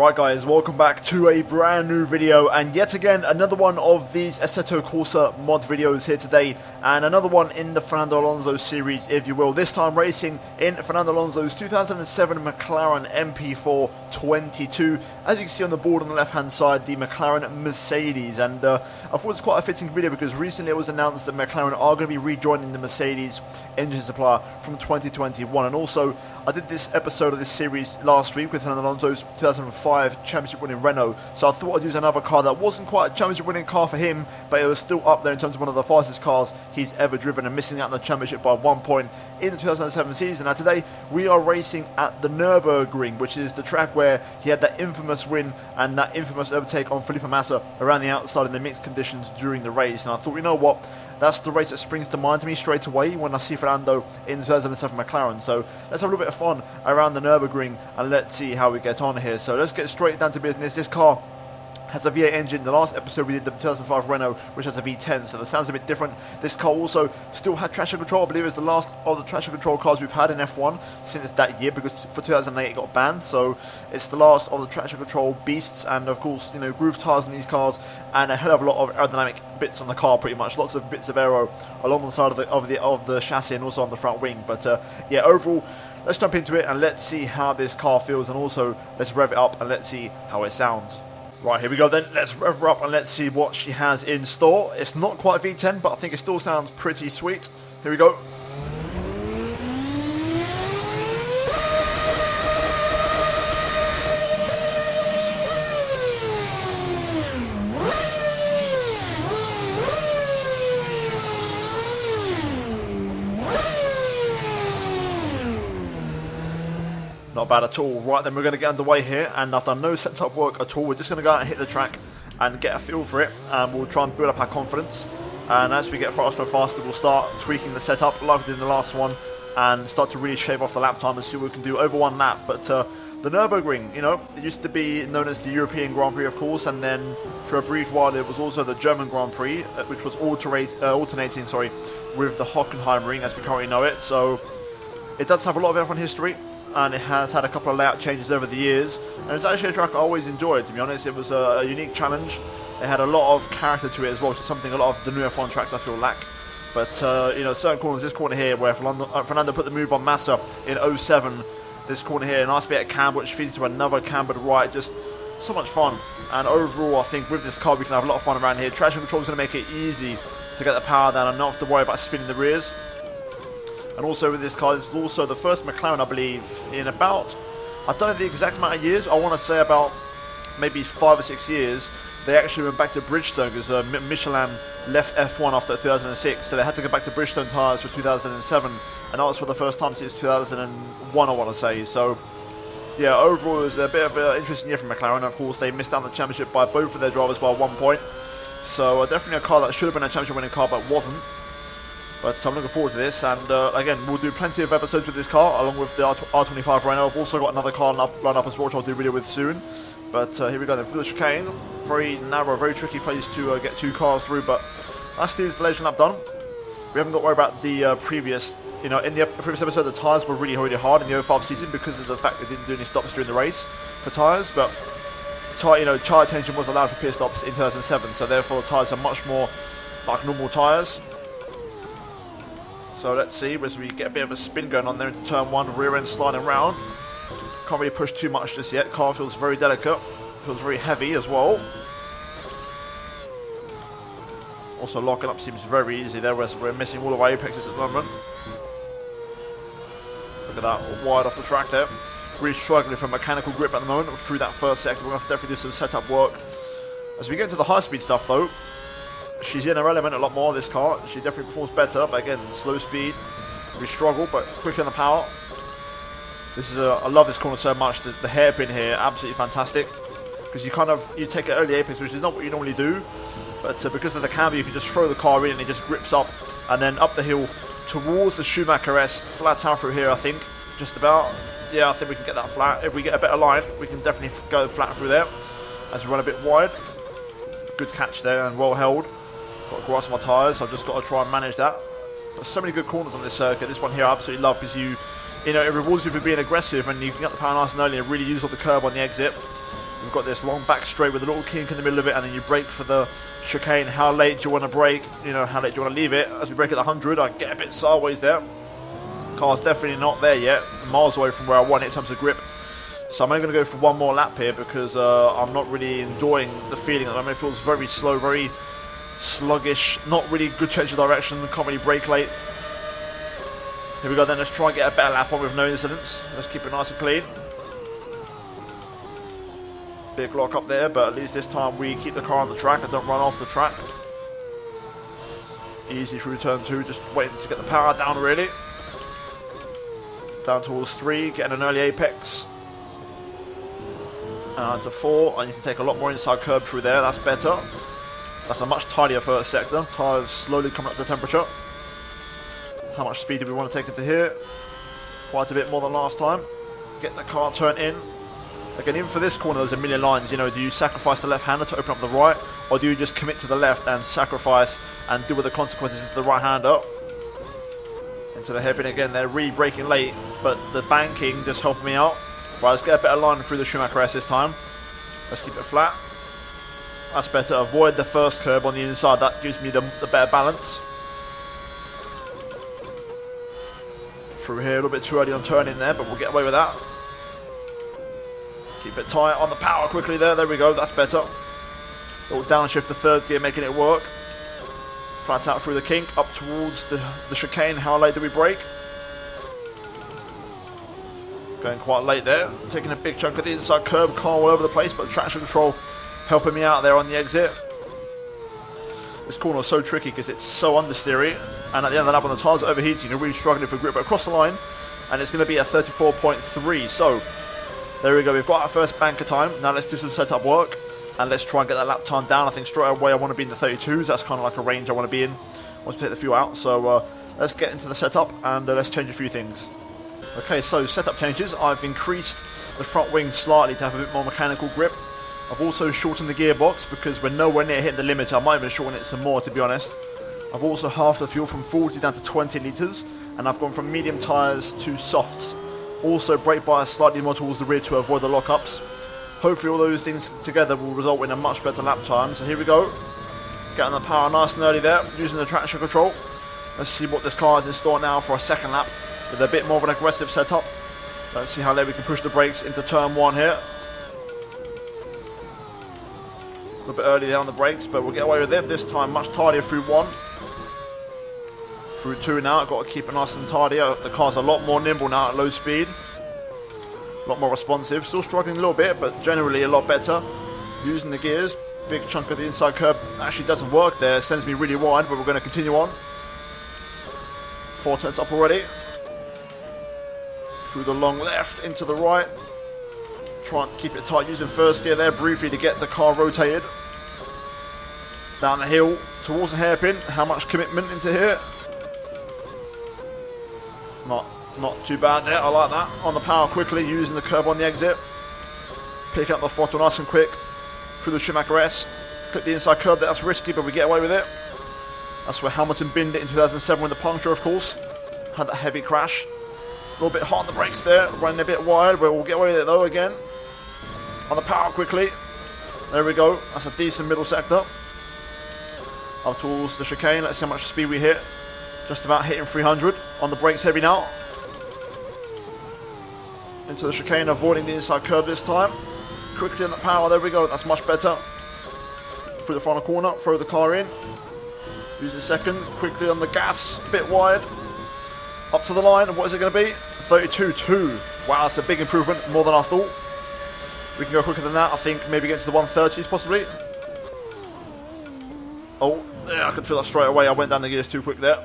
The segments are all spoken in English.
Right guys, welcome back to a brand new video, and yet again another one of these Assetto Corsa mod videos here today, and another one in the Fernando Alonso series, if you will. This time racing in Fernando Alonso's 2007 McLaren MP4 22. As you can see on the board on the left hand side, the McLaren Mercedes, and I thought it was quite a fitting video because recently it was announced that McLaren are going to be rejoining the Mercedes engine supplier from 2021, and also I did this episode of this series last week with Fernando Alonso's 2005 championship winning Renault, so I thought I'd use another car that wasn't quite a championship winning car for him, but it was still up there in terms of one of the fastest cars he's ever driven and missing out on the championship by 1 point in the 2007 season. Now today we are racing at the Nurburgring, which is the track where he had that infamous win and that infamous overtake on Felipe Massa around the outside in the mixed conditions during the race. And I thought, you know what, that's the race that springs to mind to me straight away when I see Fernando in the 2007 McLaren. So let's have a little bit of fun around the Nürburgring and let's see how we get on here. So let's get straight down to business. This car has a V8 engine. The last episode we did the 2005 Renault, which has a V10, so that sounds a bit different. This car also still had traction control. I believe it's the last of the traction control cars we've had in F1 since that year, because for 2008 it got banned, so it's the last of the traction control beasts. And of course, you know, groove tires in these cars and a hell of a lot of aerodynamic bits on the car, pretty much lots of bits of aero along the side of the chassis and also on the front wing. But yeah, overall, let's jump into it and let's see how this car feels, and also let's rev it up and let's see how it sounds. Right, here we go then. Let's rev her up and let's see what she has in store. It's not quite V10, but I think it still sounds pretty sweet. Here we go. Not bad at all. Right, then we're going to get underway here, and I've done no setup work at all. We're just going to go out and hit the track and get a feel for it, and we'll try and build up our confidence. And as we get faster and faster, we'll start tweaking the setup like we did in the last one and start to really shave off the lap time and see what we can do over 1 lap. But the Nürburgring, you know, it used to be known as the European Grand Prix, of course, and then for a brief while it was also the German Grand Prix, which was alternating with the Hockenheimring as we currently know it. So it does have a lot of F1 history, and it has had a couple of layout changes over the years, and it's actually a track I always enjoyed, to be honest. It was a unique challenge. It had a lot of character to it as well, which is something a lot of the new F1 tracks I feel lack. But you know, certain corners, this corner here where Fernando put the move on Massa in 07, this corner here, a nice bit of camber which feeds into another camber to right, just so much fun. And overall, I think with this car we can have a lot of fun around here. Traction control is going to make it easy to get the power down and not have to worry about spinning the rears. And also with this car, this is also the first McLaren, I believe, in about, I don't know the exact amount of years, I want to say about maybe 5 or 6 years, they actually went back to Bridgestone because Michelin left F1 after 2006, so they had to go back to Bridgestone tyres for 2007, and that was for the first time since 2001, I want to say. So yeah, overall it was a bit of an interesting year for McLaren. Of course, they missed out on the championship by both of their drivers by 1 point, so definitely a car that should have been a championship winning car but wasn't. But I'm looking forward to this, and again, we'll do plenty of episodes with this car, along with the R25 Renault. I've also got another car lined up as well, which I'll do a video with soon. But here we go then, through the chicane. Very narrow, very tricky place to get 2 cars through, but that's the installation lap done. We haven't got to worry about the previous, you know, in the previous episode, the tyres were really, really hard in the 05 season because of the fact they didn't do any stops during the race for tyres, but you know, tyre tension was allowed for pit stops in 2007, so therefore the tyres are much more like normal tyres. So let's see, as we get a bit of a spin going on there into turn 1, rear end sliding round. Can't really push too much just yet. Car feels very delicate, feels very heavy as well. Also locking up seems very easy there, whereas we're missing all of our apexes at the moment. Look at that, wide off the track there. Really struggling for mechanical grip at the moment through that first sector. We're going to have to definitely do some setup work. As we get into the high speed stuff though, she's in her element a lot more, this car. She definitely performs better, but again, slow speed. We struggle, but quick in the power. This is I love this corner so much. The hairpin here, absolutely fantastic. Because you take an early apex, which is not what you normally do. But because of the camber, you can just throw the car in and it just grips up. And then up the hill towards the Schumacher-esque, flat out through here, I think. Just about. Yeah, I think we can get that flat. If we get a better line, we can definitely go flat through there. As we run a bit wide. Good catch there and well held. Got to grasp my tyres, so I've just got to try and manage that. There's so many good corners on this circuit. This one here I absolutely love because you know, it rewards you for being aggressive and you can get the power nice and early and really use all the curb on the exit. We've got this long back straight with a little kink in the middle of it, and then you brake for the chicane. How late do you want to brake? You know, how late do you want to leave it? As we brake at the 100, I get a bit sideways there. Car's definitely not there yet. Miles away from where I want it in terms of grip. So I'm only going to go for one more lap here because I'm not really enjoying the feeling at the moment. It feels very slow, very sluggish, not really good change of direction, can't really brake late. Here we go then, let's try and get a better lap on with no incidents. Let's keep it nice and clean. Big lock up there, but at least this time we keep the car on the track and don't run off the track. Easy through turn 2, just waiting to get the power down really. Down towards 3, getting an early apex. And to 4, I need to take a lot more inside curb through there, that's better. That's a much tidier first sector. Tyres slowly coming up to temperature. How much speed do we want to take into here? Quite a bit more than last time. Get the car turned in. Again, even for this corner, there's a million lines. You know, do you sacrifice the left-hander to open up the right, or do you just commit to the left and sacrifice and deal with the consequences into the right-hander? Into the hairpin again. They're really braking late, but the banking just helped me out. Right, let's get a better line through the Schumacher S this time. Let's keep it flat. That's better. Avoid the first curb on the inside. That gives me the better balance. Through here, a little bit too early on turning there, but we'll get away with that. Keep it tight on the power quickly there. There we go. That's better. Little downshift to third gear, making it work. Flat out through the kink, up towards the chicane. How late do we brake? Going quite late there. Taking a big chunk of the inside curb, car all over the place, but traction control helping me out there on the exit. This corner is so tricky because it's so understeery, and at the end of the lap when the tyres are overheating, you're really struggling for grip, but across the line, and it's going to be a 34.3. So there we go, we've got our first banker time. Now let's do some setup work, and let's try and get that lap time down. I think straight away I want to be in the 32s. That's kind of like a range I want to be in once we take the fuel out. So let's get into the setup, and let's change a few things. Okay, so setup changes. I've increased the front wing slightly to have a bit more mechanical grip. I've also shortened the gearbox because we're nowhere near hitting the limit. I might even shorten it some more, to be honest. I've also halved the fuel from 40 down to 20 litres, and I've gone from medium tyres to softs. Also brake bias slightly more towards the rear to avoid the lockups. Hopefully all those things together will result in a much better lap time. So here we go. Getting the power nice and early there, using the traction control. Let's see what this car is in store now for a second lap with a bit more of an aggressive setup. Let's see how late we can push the brakes into turn 1 here. A little bit early there on the brakes, but we'll get away with it this time. Much tidier through 1. Through 2 now, I've got to keep it nice and tidy. The car's a lot more nimble now at low speed. A lot more responsive. Still struggling a little bit, but generally a lot better. Using the gears. Big chunk of the inside curb actually doesn't work there. It sends me really wide, but we're going to continue on. 4 turns up already. Through the long left, into the right. Trying to keep it tight, using first gear there briefly to get the car rotated. Down the hill, towards the hairpin. How much commitment into here? Not too bad there, I like that. On the power quickly, using the curb on the exit. Picking up the throttle nice and quick. Through the Schumacher S. Clip the inside curb, that's risky, but we get away with it. That's where Hamilton binned it in 2007 with the puncture, of course. Had that heavy crash. A little bit hot on the brakes there, running a bit wide, but we'll get away with it though again. On the power quickly. There we go, that's a decent middle sector. Up towards the chicane, let's see how much speed we hit. Just about hitting 300. On the brakes heavy now. Into the chicane, avoiding the inside curb this time. Quickly on the power, there we go, that's much better. Through the final corner, throw the car in. Using second, quickly on the gas, a bit wide. Up to the line, and what is it going to be? 32.2. Wow, that's a big improvement, more than I thought. We can go quicker than that, I think maybe get to the 130s possibly. Oh, yeah, I could feel that straight away. I went down the gears too quick there.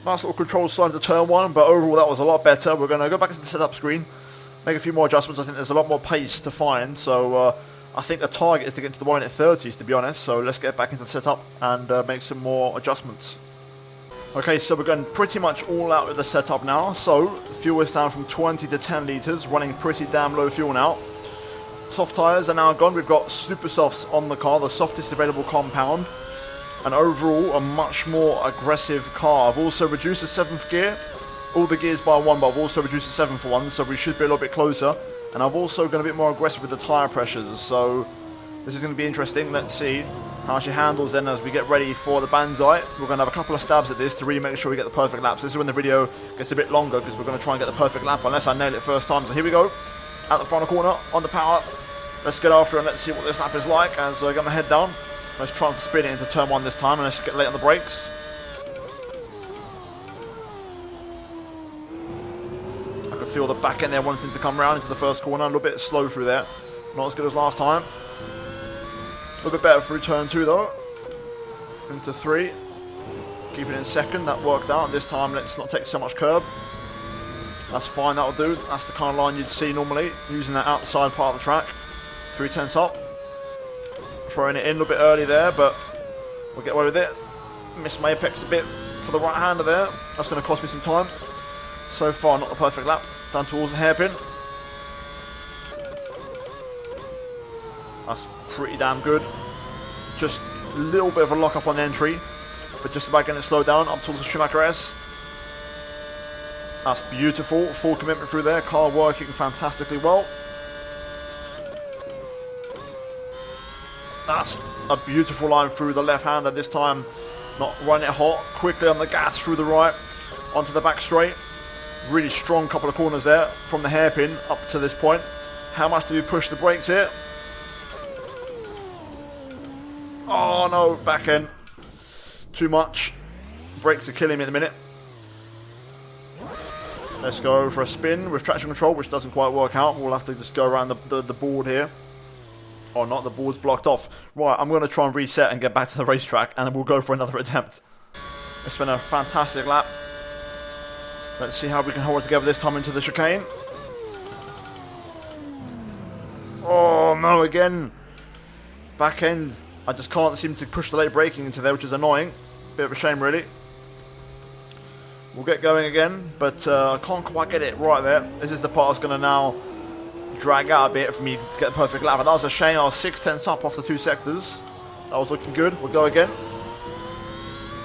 Nice little control slide to turn 1, but overall that was a lot better. We're going to go back into the setup screen, make a few more adjustments. I think there's a lot more pace to find, so I think the target is to get into the 130s, to be honest. So let's get back into the setup and make some more adjustments. Okay, so we're going pretty much all out with the setup now. So fuel is down from 20 to 10 litres, running pretty damn low fuel now. Soft tyres are now gone. We've got super softs on the car, the softest available compound. And overall, a much more aggressive car. I've also reduced the 7th gear, all the gears by 1, but I've also reduced the 7th for 1, so we should be a little bit closer And I've also gone a bit more aggressive with the tyre pressures, so this is going to be interesting. Let's see how she handles then as we get ready for the Banzai. We're going to have a couple of stabs at this to really make sure we get the perfect lap. So this is when the video gets a bit longer because we're going to try and get the perfect lap unless I nail it first time. So here we go, at the final corner, on the power. Let's get after it and let's see what this lap is like as I get my head down. Let's try and spin it into turn 1 this time and let's get late on the brakes. I can feel the back end there wanting to come round into the first corner. A little bit slow through there. Not as good as last time. A little bit better through turn 2 though. Into 3. Keep it in second. That worked out. This time let's not take so much curb. That's fine. That'll do. That's the kind of line you'd see normally. Using that outside part of the track. 3/10 up. Throwing it in a little bit early there, but we'll get away with it. Missed my apex a bit for the right hander there. That's going to cost me some time. So far, not the perfect lap. Down towards the hairpin. That's pretty damn good. Just a little bit of a lock up on the entry, but just about getting it slowed down up towards the Schumacher S. That's beautiful. Full commitment through there. Car working fantastically well. That's a beautiful line through the left-hander this time. Not running it hot. Quickly on the gas through the right. Onto the back straight. Really strong couple of corners there from the hairpin up to this point. How much do you push the brakes here? Oh no, back end. Too much. Brakes are killing me at the minute. Let's go for a spin with traction control, which doesn't quite work out. We'll have to just go around the board here. Or not, the board's blocked off. Right, I'm going to try and reset and get back to the racetrack, and then we'll go for another attempt. It's been a fantastic lap. Let's see how we can hold it together this time into the chicane. Oh no, again. Back end. I just can't seem to push the late braking into there, which is annoying. Bit of a shame, really. We'll get going again, but I can't quite get it right there. This is the part that's going to now drag out a bit for me to get the perfect lap. And that was a shame. I was 6/10 up off the 2 sectors. That was looking good. We'll go again.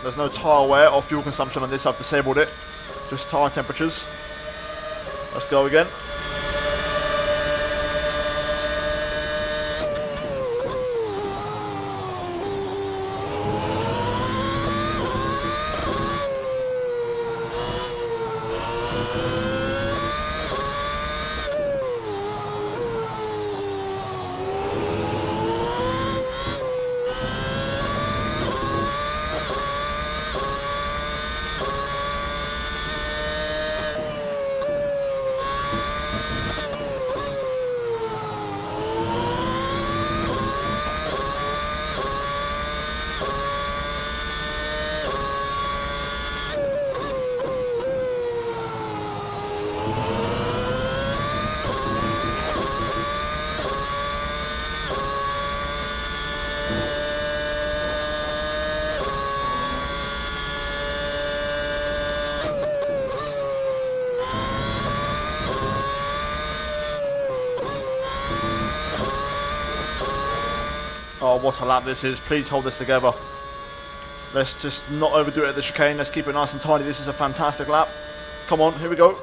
There's no tyre wear or fuel consumption on this. I've disabled it. Just tyre temperatures. Let's go again. Oh, what a lap this is. Please hold this together. Let's just not overdo it at the chicane. Let's keep it nice and tidy. This is a fantastic lap. Come on, here we go.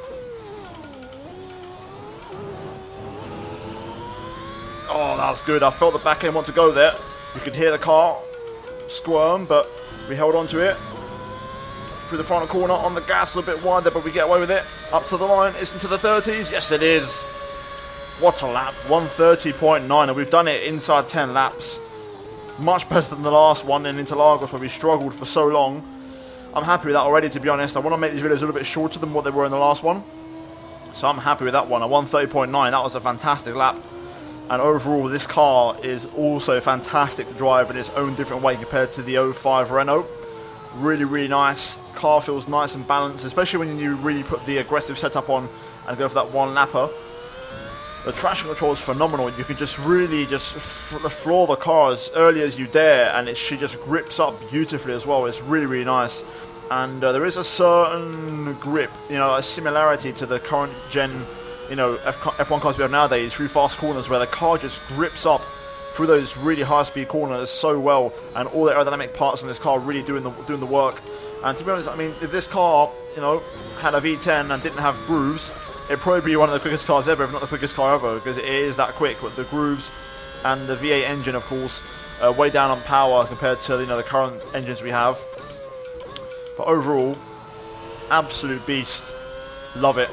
Oh, that was good. I felt the back end want to go there. You could hear the car squirm, but we held on to it. Through the final corner on the gas, a little bit wider, but we get away with it. Up to the line. It's into the 30s. Yes, it is. What a lap. 130.9, and we've done it inside 10 laps. Much better than the last one in Interlagos where we struggled for so long. I'm happy with that already, to be honest. I want to make these videos a little bit shorter than what they were in the last one. So I'm happy with that one. A 130.9, that was a fantastic lap. And overall, this car is also fantastic to drive in its own different way compared to the 05 Renault. Really, really nice. Car feels nice and balanced, especially when you really put the aggressive setup on and go for that one lapper. The traction control is phenomenal. You can just really just floor the car as early as you dare, and she just grips up beautifully as well. It's really, really nice. And there is a certain grip, you know, a similarity to the current gen, you know, F1 cars we have nowadays through fast corners, where the car just grips up through those really high-speed corners so well, and all the aerodynamic parts in this car really doing the work. And to be honest, I mean, if this car, you know, had a V10 and didn't have grooves, it'd probably be one of the quickest cars ever, if not the quickest car ever, because it is that quick with the grooves and the V8 engine, of course, way down on power compared to the current engines we have. But overall, absolute beast. Love it.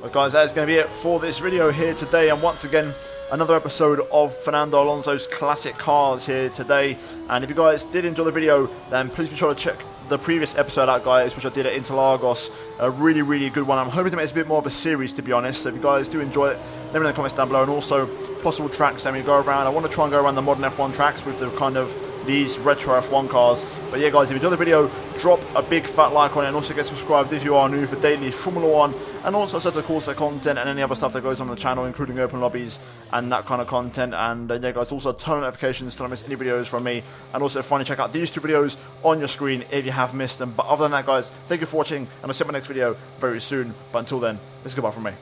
But guys, that is going to be it for this video here today, and once again another episode of Fernando Alonso's classic cars here today. And if you guys did enjoy the video, then please be sure to check the previous episode out, guys, which I did at Interlagos. A really good one. I'm hoping to make this a bit more of a series, to be honest. So if you guys do enjoy it, let me know in the comments down below, and also possible tracks that we go around. I want to try and go around the modern F1 tracks with the kind of these retro F1 cars. But yeah, guys, if you enjoyed the video, drop a big fat like on it, and also get subscribed if you are new for daily Formula 1, and also set the course content and any other stuff that goes on the channel, including open lobbies and that kind of content. And yeah, guys, also turn on notifications to not miss any videos from me, and also finally check out these two videos on your screen if you have missed them. But other than that, guys, thank you for watching, and I'll see you in my next video very soon. But until then, it's goodbye from me.